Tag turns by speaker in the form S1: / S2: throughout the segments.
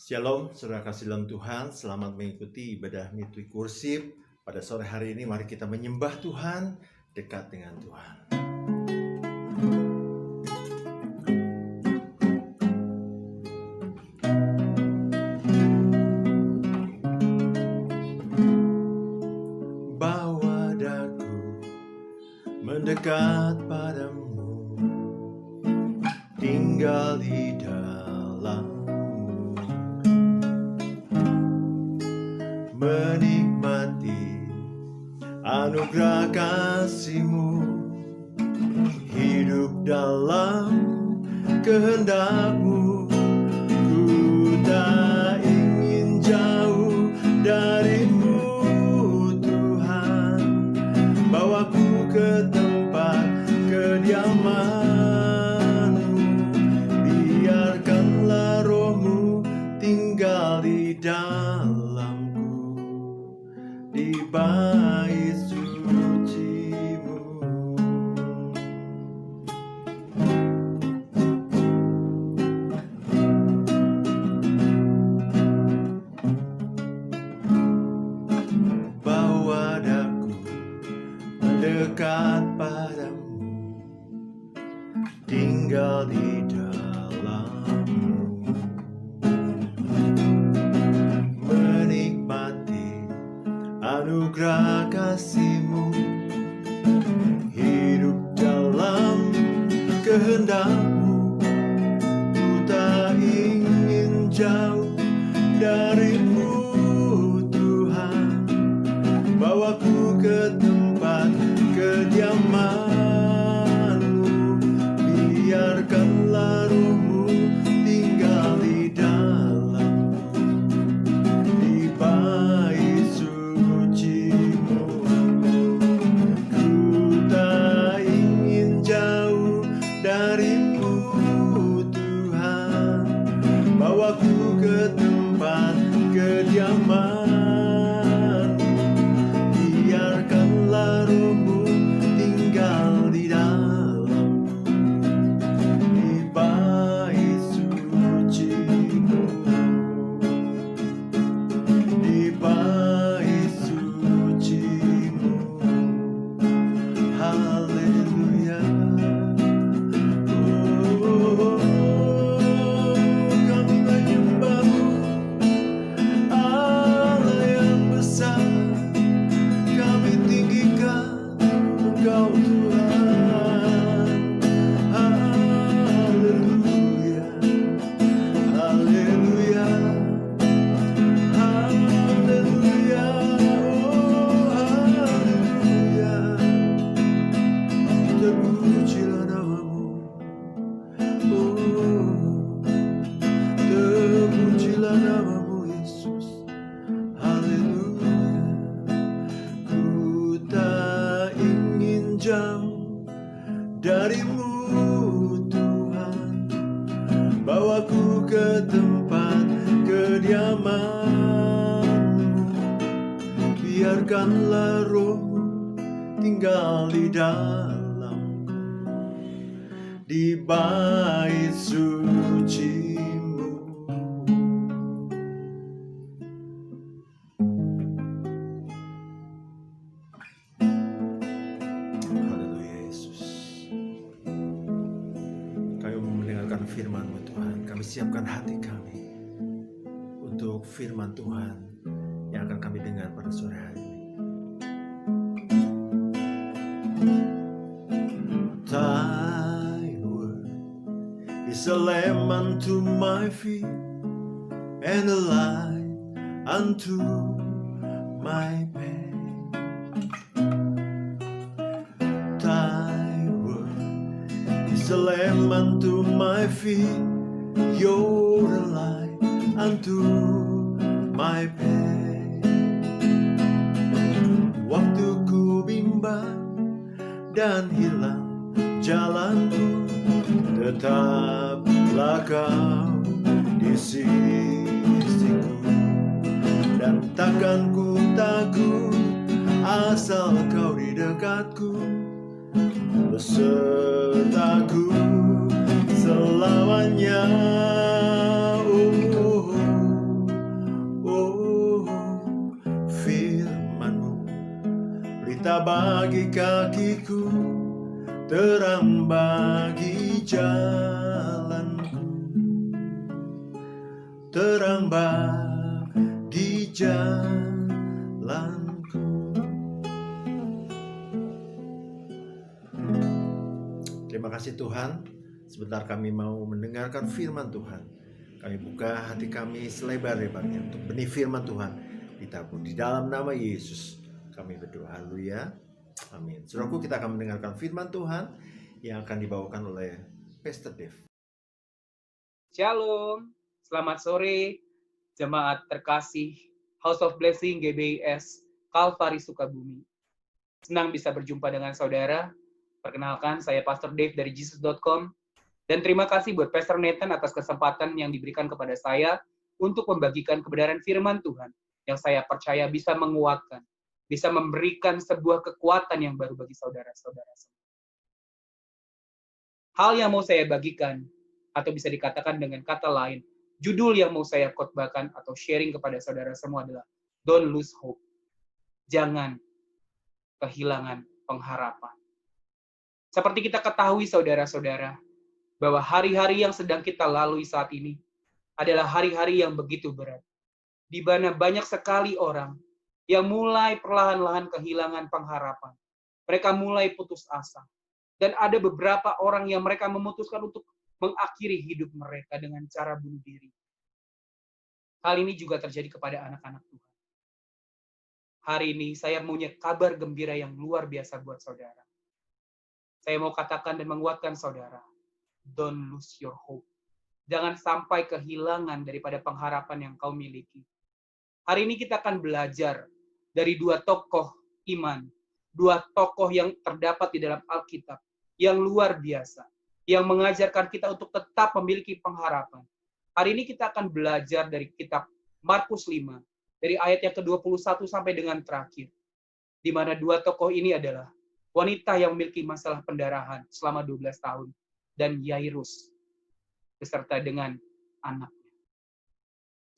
S1: Shalom, saudara kasih dalam Tuhan. Selamat mengikuti ibadah Midweek Worship. Pada sore hari ini mari kita menyembah Tuhan, dekat dengan Tuhan. Bawa daku mendekat padamu, tinggal di dalam, menikmati anugerah kasih-Mu, hidup dalam kehendak-Mu. Ku tak ingin jauh dari-Mu, Tuhan. Bawaku ke tempat kediaman-Mu, biarkanlah Roh-Mu tinggal di dalamku, di bait suci-Mu. Bawa daku mendekat padamu, tinggal di dalam-Mu, menikmati anugerah kasih-Mu, hidup dalam kehendak-Mu. Ku tak ingin jauh dari-Mu, Tuhan. Bawaku ke tempat kediaman-Mu, biarkanlah Roh-Mu tinggal di dalamku, di bait suci-Mu. Ku tak ingin jauh dari-Mu, Tuhan. Bawaku ke tempat kediaman, biarkanlah Roh-Mu tinggal di dalamku, di bait suci-Mu, di bait suci-Mu. Haleluya. Kami menyembah-Mu, Allah yang besar. Kami tinggikan Engkau, Tuhan. Haleluya, haleluya, haleluya, oh haleluya. Terpujilah nama-Mu, oh terpujilah nama-Mu, Yesus. Haleluya. Ku tak ingin jauh dari-Mu, Tuhan. Bawaku ke tempat kediaman-Mu, biarkanlah Roh-Mu tinggal di dalamku, di bait suci-Mu. Haleluya, Yesus. Kami mau mendengarkan firman-Mu, Tuhan. Kami siapkan hati kami untuk firman Tuhan yang akan kami dengar pada sore hari ini. Thy word is a lamp unto my feet and a light unto my path. Thy word is a lamp unto my feet, you're a light unto my path. Waktu ku bimbang dan hilang jalanku, tetaplah Kau di sisiku, dan takkan ku takut asal Kau di dekatku, besertaku selamanya. Oh, pelita bagi kakiku, terang bagi jalanku, terang bagi jalanku. Terima kasih Tuhan, sebentar kami mau mendengarkan firman Tuhan. Kami buka hati kami selebar-lebarnya untuk benih firman Tuhan ditabur di dalam nama Yesus. Kami berdoa, haleluya, amin. Saudaraku, kita akan mendengarkan firman Tuhan yang akan dibawakan oleh Pastor Dev.
S2: Shalom, selamat sore jemaat terkasih House of Blessing GBIS Kalvari Sukabumi. Senang bisa berjumpa dengan saudara. Perkenalkan, saya Pastor Dave dari Jesus.com. Dan terima kasih buat Pastor Nathan atas kesempatan yang diberikan kepada saya untuk membagikan kebenaran firman Tuhan yang saya percaya bisa menguatkan, bisa memberikan sebuah kekuatan yang baru bagi saudara-saudara. Hal yang mau saya bagikan, atau bisa dikatakan dengan kata lain, judul yang mau saya khotbahkan atau sharing kepada saudara semua adalah Don't lose hope. Jangan kehilangan pengharapan. Seperti kita ketahui saudara-saudara, bahwa hari-hari yang sedang kita lalui saat ini adalah hari-hari yang begitu berat, di mana banyak sekali orang yang mulai perlahan-lahan kehilangan pengharapan. Mereka mulai putus asa. Dan ada beberapa orang yang mereka memutuskan untuk mengakhiri hidup mereka dengan cara bunuh diri. Hal ini juga terjadi kepada anak-anak Tuhan. Hari ini saya punya kabar gembira yang luar biasa buat saudara. Saya mau katakan dan menguatkan saudara, don't lose your hope. Jangan sampai kehilangan daripada pengharapan yang kau miliki. Hari ini kita akan belajar dari dua tokoh iman, dua tokoh yang terdapat di dalam Alkitab, yang luar biasa, yang mengajarkan kita untuk tetap memiliki pengharapan. Hari ini kita akan belajar dari kitab Markus 5, dari ayat yang ke-21 sampai dengan terakhir, di mana dua tokoh ini adalah wanita yang memiliki masalah pendarahan selama 12 tahun, dan Yairus, beserta dengan anaknya.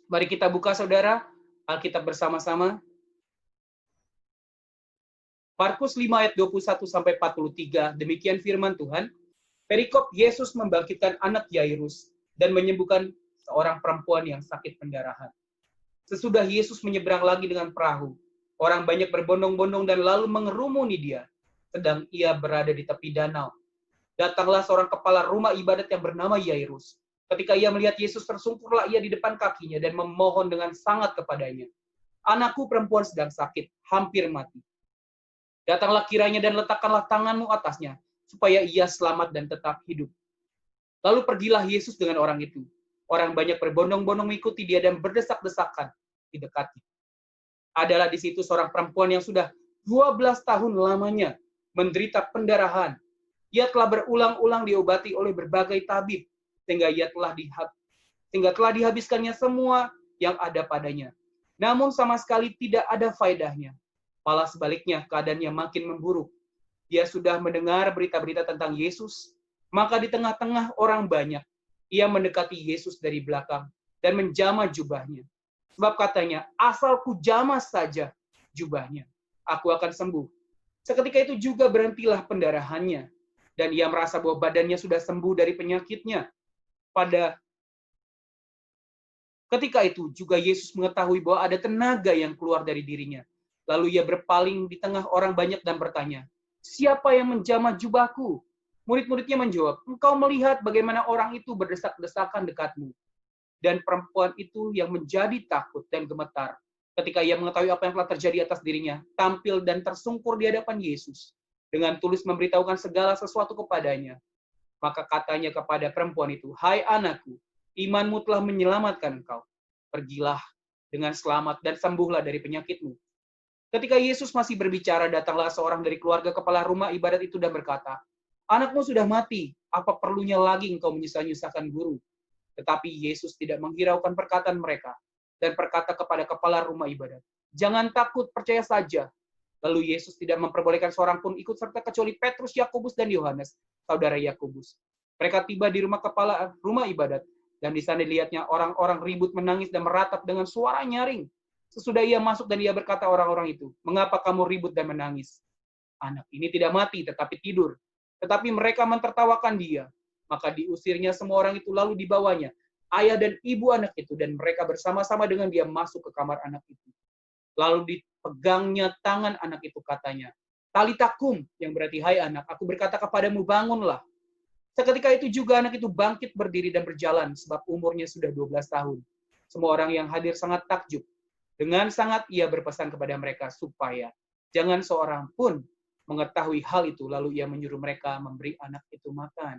S2: Mari kita buka saudara, Alkitab bersama-sama. Markus 5 ayat 21 sampai 43, demikian firman Tuhan. Perikop Yesus membangkitkan anak Yairus dan menyembuhkan seorang perempuan yang sakit pendarahan. Sesudah Yesus menyeberang lagi dengan perahu, orang banyak berbondong-bondong dan lalu mengerumuni dia, sedang ia berada di tepi danau. Datanglah seorang kepala rumah ibadat yang bernama Yairus. Ketika ia melihat Yesus, tersungkurlah ia di depan kakinya dan memohon dengan sangat kepadanya. Anakku perempuan sedang sakit, hampir mati. Datanglah kiranya dan letakkanlah tanganmu atasnya, supaya ia selamat dan tetap hidup. Lalu pergilah Yesus dengan orang itu. Orang banyak berbondong-bondong mengikuti dia dan berdesak-desakan di dekatnya. Adalah di situ seorang perempuan yang sudah 12 tahun lamanya menderita pendarahan. Ia telah berulang-ulang diobati oleh berbagai tabib, sehingga telah dihabiskannya semua yang ada padanya. Namun sama sekali tidak ada faedahnya. Malah sebaliknya, keadaannya makin memburuk. Dia sudah mendengar berita-berita tentang Yesus, maka di tengah-tengah orang banyak, ia mendekati Yesus dari belakang dan menjamah jubahnya. Sebab katanya, asal ku jamah saja jubahnya, aku akan sembuh. Seketika itu juga berhentilah pendarahannya, dan ia merasa bahwa badannya sudah sembuh dari penyakitnya. Pada ketika itu juga Yesus mengetahui bahwa ada tenaga yang keluar dari dirinya. Lalu ia berpaling di tengah orang banyak dan bertanya, siapa yang menjamah jubahku? Murid-muridnya menjawab, engkau melihat bagaimana orang itu berdesak-desakan dekatmu. Dan perempuan itu yang menjadi takut dan gemetar ketika ia mengetahui apa yang telah terjadi atas dirinya, tampil dan tersungkur di hadapan Yesus dengan tulus memberitahukan segala sesuatu kepadanya. Maka katanya kepada perempuan itu, hai anakku, imanmu telah menyelamatkan engkau. Pergilah dengan selamat dan sembuhlah dari penyakitmu. Ketika Yesus masih berbicara, datanglah seorang dari keluarga kepala rumah ibadat itu dan berkata, anakmu sudah mati, apa perlunya lagi engkau menyusah-nyusahkan guru? Tetapi Yesus tidak menghiraukan perkataan mereka dan berkata kepada kepala rumah ibadat, jangan takut, percaya saja. Lalu Yesus tidak memperbolehkan seorang pun ikut serta kecuali Petrus, Yakobus, dan Yohanes, saudara Yakobus. Mereka tiba di rumah kepala rumah ibadat, dan di sana dilihatnya orang-orang ribut menangis dan meratap dengan suara nyaring. Sesudah ia masuk dan ia berkata orang-orang itu, mengapa kamu ribut dan menangis? Anak ini tidak mati, tetapi tidur. Tetapi mereka mentertawakan dia. Maka diusirnya semua orang itu, lalu dibawanya ayah dan ibu anak itu, dan mereka bersama-sama dengan dia masuk ke kamar anak itu. Lalu dipegangnya tangan anak itu, katanya, "Talitakum," yang berarti, "Hai anak, aku berkata kepadamu, bangunlah." Seketika itu juga anak itu bangkit berdiri dan berjalan, sebab umurnya sudah 12 tahun. Semua orang yang hadir sangat takjub. Dengan sangat ia berpesan kepada mereka supaya jangan seorang pun mengetahui hal itu, lalu ia menyuruh mereka memberi anak itu makan.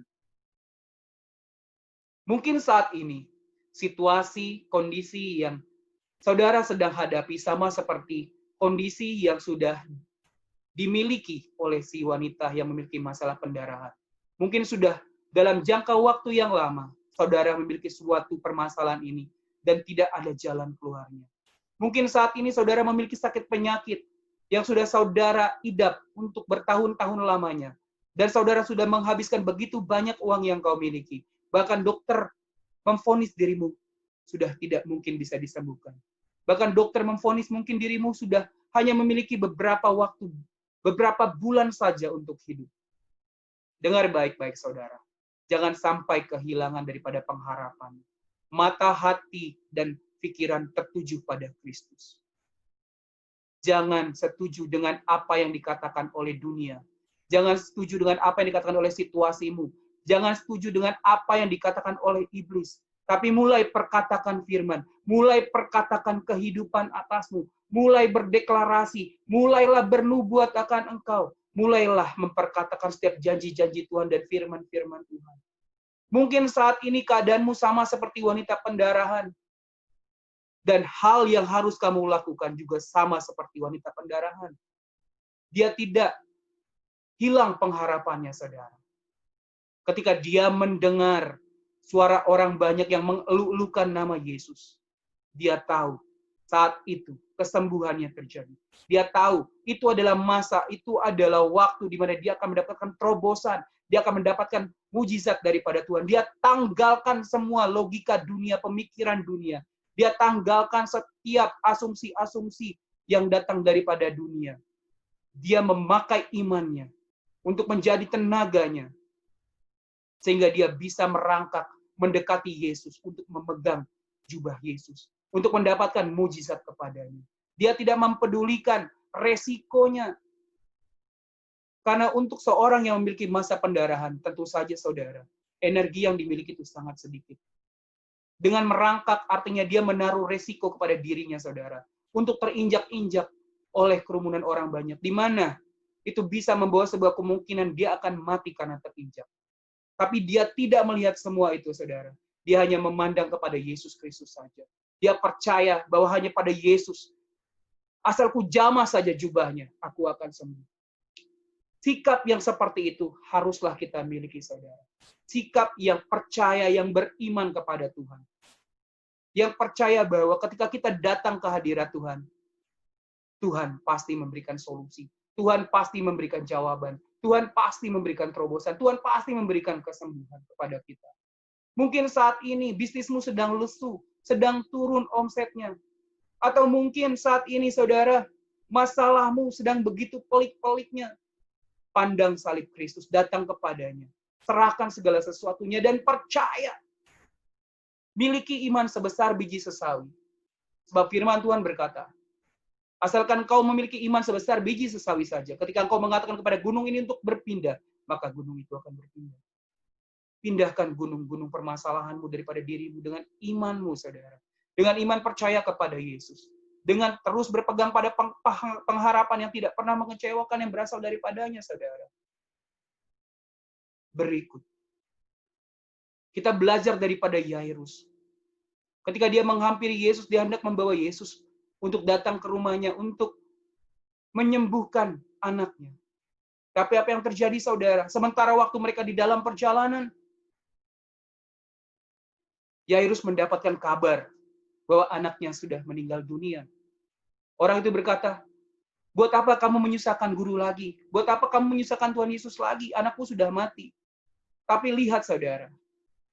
S2: Mungkin saat ini, situasi, kondisi yang saudara sedang hadapi sama seperti kondisi yang sudah dimiliki oleh si wanita yang memiliki masalah pendarahan. Mungkin sudah dalam jangka waktu yang lama, saudara memiliki suatu permasalahan ini dan tidak ada jalan keluarnya. Mungkin saat ini saudara memiliki sakit penyakit yang sudah saudara idap untuk bertahun-tahun lamanya. Dan saudara sudah menghabiskan begitu banyak uang yang kau miliki. Bahkan dokter memvonis dirimu sudah tidak mungkin bisa disembuhkan. Bahkan dokter memvonis mungkin dirimu sudah hanya memiliki beberapa waktu, beberapa bulan saja untuk hidup. Dengar baik-baik saudara. Jangan sampai kehilangan daripada pengharapan. Mata hati dan pikiran tertuju pada Kristus. Jangan setuju dengan apa yang dikatakan oleh dunia. Jangan setuju dengan apa yang dikatakan oleh situasimu. Jangan setuju dengan apa yang dikatakan oleh iblis. Tapi mulai perkatakan firman. Mulai perkatakan kehidupan atasmu. Mulai berdeklarasi. Mulailah bernubuat akan engkau. Mulailah memperkatakan setiap janji-janji Tuhan dan firman-firman Tuhan. Mungkin saat ini keadaanmu sama seperti wanita pendarahan. Dan hal yang harus kamu lakukan juga sama seperti wanita pendarahan. Dia tidak hilang pengharapannya, saudara. Ketika dia mendengar suara orang banyak yang mengeluh-elukan nama Yesus, dia tahu saat itu kesembuhannya terjadi. Dia tahu itu adalah masa, itu adalah waktu di mana dia akan mendapatkan terobosan, dia akan mendapatkan mujizat daripada Tuhan. Dia tanggalkan semua logika dunia, pemikiran dunia. Dia tanggalkan setiap asumsi-asumsi yang datang daripada dunia. Dia memakai imannya untuk menjadi tenaganya. Sehingga dia bisa merangkak mendekati Yesus untuk memegang jubah Yesus. Untuk mendapatkan mujizat kepadanya. Dia tidak mempedulikan resikonya. Karena untuk seorang yang memiliki masa pendarahan, tentu saja saudara, energi yang dimiliki itu sangat sedikit. Dengan merangkak artinya dia menaruh resiko kepada dirinya, saudara. Untuk terinjak-injak oleh kerumunan orang banyak. Di mana itu bisa membawa sebuah kemungkinan dia akan mati karena terinjak. Tapi dia tidak melihat semua itu, saudara. Dia hanya memandang kepada Yesus Kristus saja. Dia percaya bahwa hanya pada Yesus. Asalku jamah saja jubahnya, aku akan sembuh. Sikap yang seperti itu haruslah kita miliki, saudara. Sikap yang percaya, yang beriman kepada Tuhan. Yang percaya bahwa ketika kita datang ke hadirat Tuhan, Tuhan pasti memberikan solusi. Tuhan pasti memberikan jawaban. Tuhan pasti memberikan terobosan. Tuhan pasti memberikan kesembuhan kepada kita. Mungkin saat ini bisnismu sedang lesu, sedang turun omsetnya. Atau mungkin saat ini, saudara, masalahmu sedang begitu pelik-peliknya. Pandang salib Kristus, datang kepadanya. Serahkan segala sesuatunya dan percaya. Miliki iman sebesar biji sesawi. Sebab firman Tuhan berkata, asalkan kau memiliki iman sebesar biji sesawi saja. Ketika engkau mengatakan kepada gunung ini untuk berpindah, maka gunung itu akan berpindah. Pindahkan gunung-gunung permasalahanmu daripada dirimu dengan imanmu, saudara. Dengan iman percaya kepada Yesus. Dengan terus berpegang pada pengharapan yang tidak pernah mengecewakan yang berasal daripadanya, saudara. Berikut. Kita belajar daripada Yairus. Ketika dia menghampiri Yesus, dia hendak membawa Yesus untuk datang ke rumahnya, untuk menyembuhkan anaknya. Tapi apa yang terjadi, saudara? Sementara waktu mereka di dalam perjalanan, Yairus mendapatkan kabar bahwa anaknya sudah meninggal dunia. Orang itu berkata, buat apa kamu menyusahkan guru lagi? Buat apa kamu menyusahkan Tuhan Yesus lagi? Anakku sudah mati. Tapi lihat, saudara,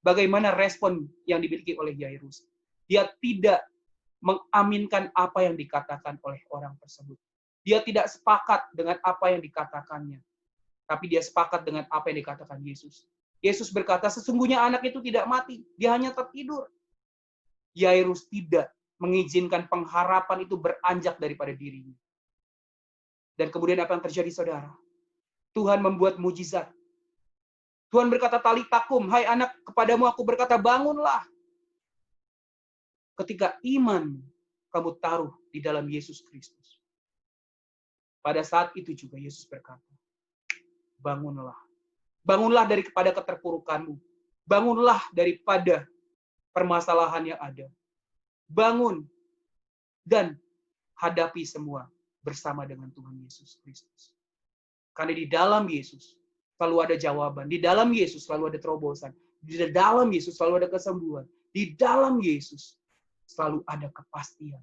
S2: bagaimana respon yang dimiliki oleh Yairus. Dia tidak mengaminkan apa yang dikatakan oleh orang tersebut. Dia tidak sepakat dengan apa yang dikatakannya. Tapi dia sepakat dengan apa yang dikatakan Yesus. Yesus berkata, sesungguhnya anak itu tidak mati. Dia hanya tertidur. Yairus tidak mengizinkan pengharapan itu beranjak daripada dirinya. Dan kemudian apa yang terjadi, saudara? Tuhan membuat mujizat. Tuhan berkata, talitakum, hai anak, kepadamu aku berkata, bangunlah. Ketika iman kamu taruh di dalam Yesus Kristus. Pada saat itu juga Yesus berkata, bangunlah. Bangunlah daripada keterpurukanmu. Bangunlah daripada permasalahan yang ada. Bangun dan hadapi semua bersama dengan Tuhan Yesus Kristus. Karena di dalam Yesus selalu ada jawaban. Di dalam Yesus selalu ada terobosan. Di dalam Yesus selalu ada kesembuhan. Di dalam Yesus selalu ada kepastian.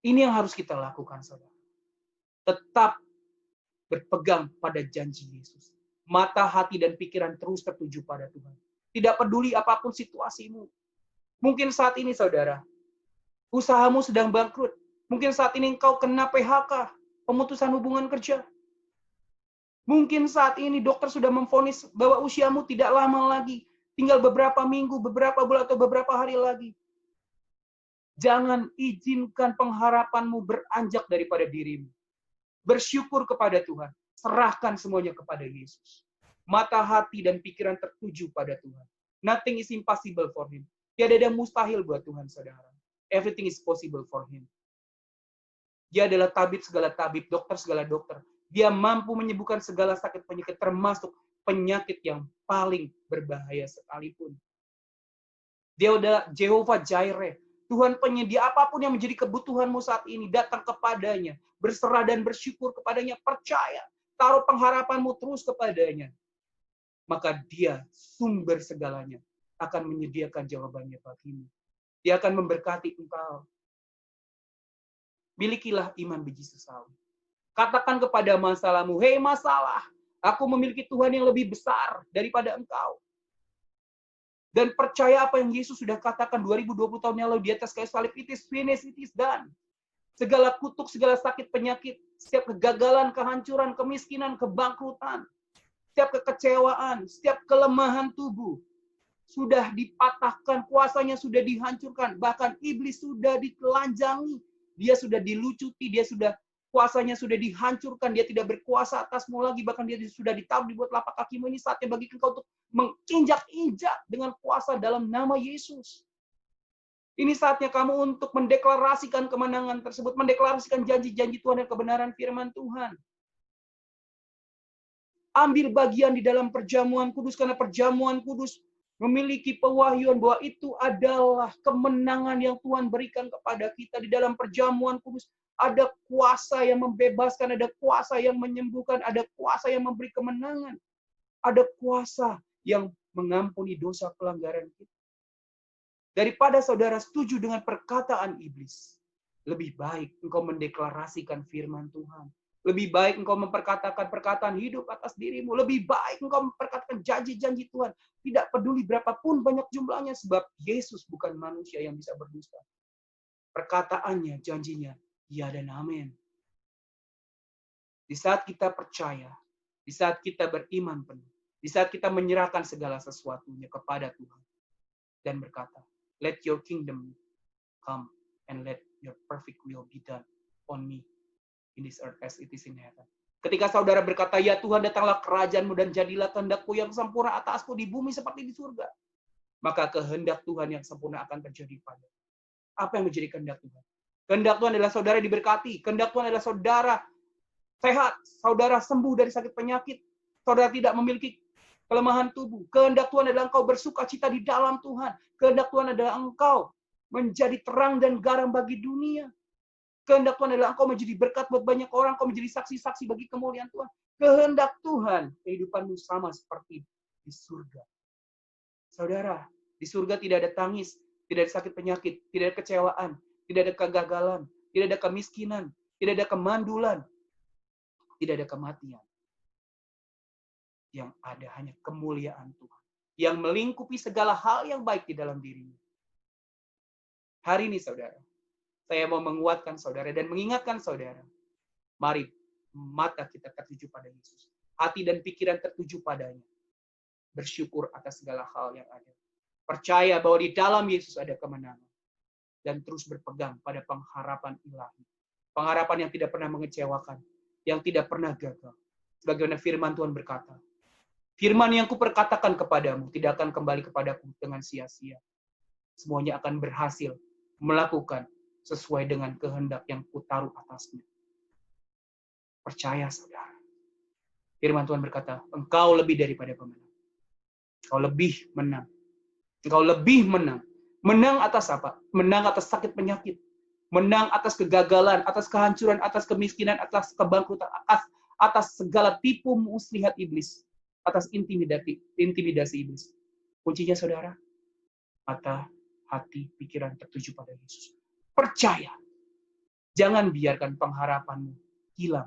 S2: Ini yang harus kita lakukan, saudara. Tetap berpegang pada janji Yesus. Mata, hati, dan pikiran terus tertuju pada Tuhan. Tidak peduli apapun situasimu. Mungkin saat ini, saudara, usahamu sedang bangkrut. Mungkin saat ini engkau kena PHK, pemutusan hubungan kerja. Mungkin saat ini dokter sudah memvonis bahwa usiamu tidak lama lagi. Tinggal beberapa minggu, beberapa bulan, atau beberapa hari lagi. Jangan izinkan pengharapanmu beranjak daripada dirimu. Bersyukur kepada Tuhan. Serahkan semuanya kepada Yesus. Mata, hati, dan pikiran tertuju pada Tuhan. Nothing is impossible for Him. Tiada yang mustahil buat Tuhan, saudara. Everything is possible for Him. Dia adalah tabib segala tabib, dokter segala dokter. Dia mampu menyembuhkan segala sakit penyakit, termasuk penyakit yang paling berbahaya sekalipun. Dia adalah Jehovah Jireh. Tuhan penyedia apapun yang menjadi kebutuhanmu saat ini, datang kepadanya. Berserah dan bersyukur kepadanya, percaya. Taruh pengharapanmu terus kepadanya. Maka dia, sumber segalanya, akan menyediakan jawabannya bagimu. Dia akan memberkati engkau. Milikilah iman biji sesawi. Katakan kepada masalahmu, hei masalah, aku memiliki Tuhan yang lebih besar daripada engkau. Dan percaya apa yang Yesus sudah katakan 2020 tahun yang lalu di atas kayu salib, it is finished, it is done. Segala kutuk, segala sakit penyakit, setiap kegagalan, kehancuran, kemiskinan, kebangkrutan, setiap kekecewaan, setiap kelemahan tubuh, sudah dipatahkan, kuasanya sudah dihancurkan, bahkan iblis sudah ditelanjangi, dia sudah dilucuti, kuasanya sudah dihancurkan, dia tidak berkuasa atasmu lagi, bahkan dia sudah ditaruh di buat lapak kakimu. Ini saatnya bagi engkau untuk menginjak-injak dengan kuasa dalam nama Yesus. Ini saatnya kamu untuk mendeklarasikan kemenangan tersebut, mendeklarasikan janji-janji Tuhan dan kebenaran firman Tuhan. Ambil bagian di dalam perjamuan kudus, karena perjamuan kudus memiliki pewahyuan bahwa itu adalah kemenangan yang Tuhan berikan kepada kita. Di dalam perjamuan kudus ada kuasa yang membebaskan, ada kuasa yang menyembuhkan, ada kuasa yang memberi kemenangan. Ada kuasa yang mengampuni dosa pelanggaran kita. Daripada saudara setuju dengan perkataan iblis, lebih baik engkau mendeklarasikan firman Tuhan. Lebih baik engkau memperkatakan perkataan hidup atas dirimu. Lebih baik engkau memperkatakan janji-janji Tuhan. Tidak peduli berapapun banyak jumlahnya, sebab Yesus bukan manusia yang bisa berdusta. Perkataannya, janjinya, ya dan amin. Di saat kita percaya, di saat kita beriman penuh, di saat kita menyerahkan segala sesuatunya kepada Tuhan, dan berkata, let your kingdom come and let your perfect will be done on me in this earth as it is in heaven. Ketika saudara berkata, ya Tuhan, datanglah kerajaanmu dan jadilah kehendakmu yang sempurna atasku di bumi seperti di surga. Maka kehendak Tuhan yang sempurna akan terjadi pada. Apa yang menjadi kehendak Tuhan? Kehendak Tuhan adalah saudara diberkati. Kehendak Tuhan adalah saudara sehat. Saudara sembuh dari sakit penyakit. Saudara tidak memiliki kelemahan tubuh. Kehendak Tuhan adalah engkau bersuka cita di dalam Tuhan. Kehendak Tuhan adalah engkau menjadi terang dan garam bagi dunia. Kehendak Tuhan adalah engkau menjadi berkat buat banyak orang, engkau menjadi saksi-saksi bagi kemuliaan Tuhan. Kehendak Tuhan, kehidupanmu sama seperti di surga. Saudara, di surga tidak ada tangis, tidak ada sakit penyakit, tidak ada kecewaan, tidak ada kegagalan, tidak ada kemiskinan, tidak ada kemandulan, tidak ada kematian. Yang ada hanya kemuliaan Tuhan, yang melingkupi segala hal yang baik di dalam dirinya. Hari ini, saudara, Saya mau menguatkan saudara dan mengingatkan saudara. Mari mata kita tertuju pada Yesus. Hati dan pikiran tertuju padanya. Bersyukur atas segala hal yang ada. Percaya bahwa di dalam Yesus ada kemenangan. Dan terus berpegang pada pengharapan ilahi. Pengharapan yang tidak pernah mengecewakan. Yang tidak pernah gagal. Sebagaimana firman Tuhan berkata, firman yang kuperkatakan kepadamu tidak akan kembali kepadaku dengan sia-sia. Semuanya akan berhasil melakukan sesuai dengan kehendak yang kutaruh atasnya. Percaya saudara. Firman Tuhan berkata, engkau lebih daripada pemenang. Engkau lebih menang. Engkau lebih menang. Menang atas apa? Menang atas sakit penyakit. Menang atas kegagalan, atas kehancuran, atas kemiskinan, atas kebangkrutan, atas segala tipu muslihat iblis. Atas intimidasi iblis. Kuncinya saudara, mata, hati, pikiran tertuju pada Yesus. Percaya. Jangan biarkan pengharapanmu hilang.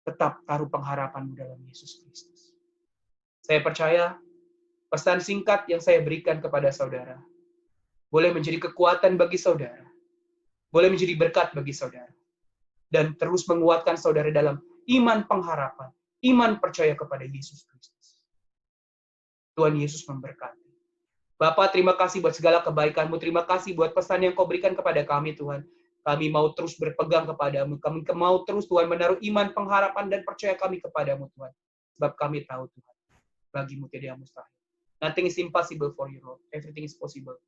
S2: Tetap taruh pengharapanmu dalam Yesus Kristus. Saya percaya pesan singkat yang saya berikan kepada saudara boleh menjadi kekuatan bagi saudara. Boleh menjadi berkat bagi saudara. Dan terus menguatkan saudara dalam iman pengharapan. Iman percaya kepada Yesus Kristus. Tuhan Yesus memberkati. Bapa, terima kasih buat segala kebaikan-Mu. Terima kasih buat pesan yang Kau berikan kepada kami, Tuhan. Kami mau terus berpegang kepada-Mu. Kami mau terus, Tuhan, menaruh iman, pengharapan, dan percaya kami kepada-Mu, Tuhan. Sebab kami tahu, Tuhan, bagi-Mu tidak mustahil. Nothing is impossible for you, Lord. Everything is possible.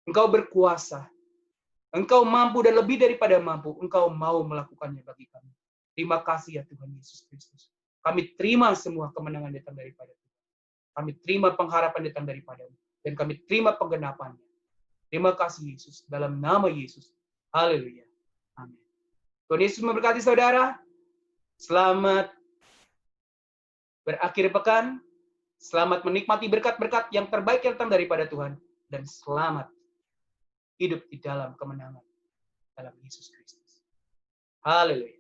S2: Engkau berkuasa. Engkau mampu dan lebih daripada mampu. Engkau mau melakukannya bagi kami. Terima kasih ya Tuhan Yesus Kristus. Kami terima semua kemenangan datang daripada Tuhan. Kami terima pengharapan datang daripada-Mu. Dan kami terima penggenapannya. Terima kasih Yesus. Dalam nama Yesus. Haleluya. Amin. Tuhan Yesus memberkati saudara. Selamat berakhir pekan. Selamat menikmati berkat-berkat yang terbaik yang datang daripada Tuhan. Dan selamat hidup di dalam kemenangan dalam Yesus Kristus. Haleluya.